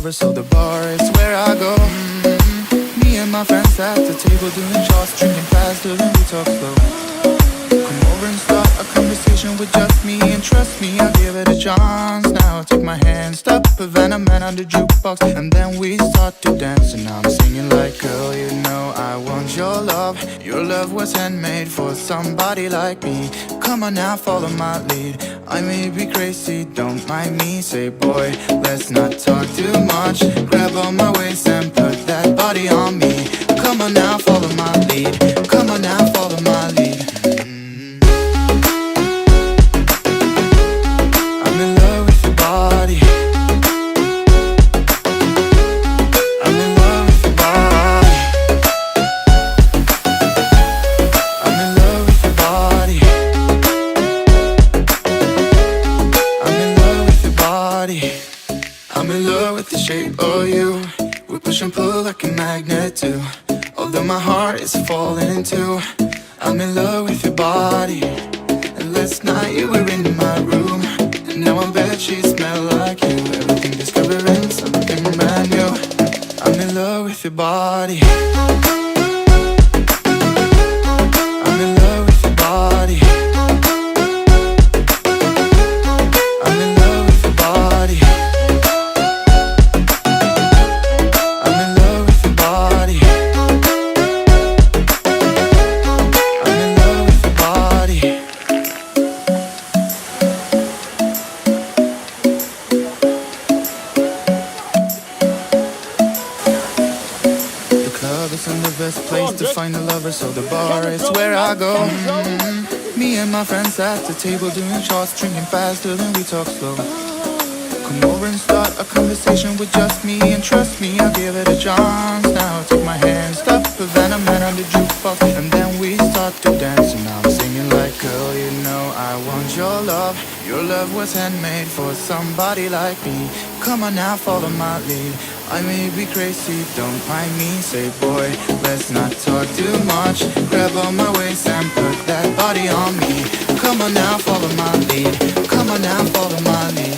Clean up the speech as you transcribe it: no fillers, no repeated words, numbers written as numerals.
lover, so the bar is where I go. Me and my friends at the table doing shots, drinking fast, till then we talk slow. Come over and start a conversation with just me, and trust me, I'll give it a chance. Now take my hand, stop a Venom Man on the jukebox, and then we start to dance. And I'm singing like, girl, you know I want your love. Your love was handmade for somebody like me. Come on now, follow my lead. I may be crazy, don't mind me. Say, boy, let's not talk too much. Grab on my waist and put that body on me. Come on now, follow my lead. Come on now, follow my lead. I'm in love with your body. I'm in love with your body. I'm in love with your body. I'm in love with your body. I'm in love with the shape of you. We push and pull like a magnet too. Although my heart is falling in two, I'm in love with your body. And last night you were in my room, and now I'm bed sheets smell like you. Everything discovering something brand new. I'm in love with your body. I'm in love with your body. I'm in love with your body. I'm in love with your body. I'm in love with your body. The club isn't the best place to find a lover, so the bar is where I go. Me and my friends at the table doing shots, drinking fast, till then we talk slow. Come over and start a conversation with just me, and trust me, I'll give it a chance. Now take my hand, stop a Venom Man on the jukebox, and then we start to dance. And I'm singing like, girl, you know I want your love. Your love was handmade for somebody like me. Come on now, follow my lead. I may be crazy, don't mind me. Say, boy, let's not talk too much. Grab on my waist and put that body on me. Come on now, follow my lead. Come on now, follow my lead.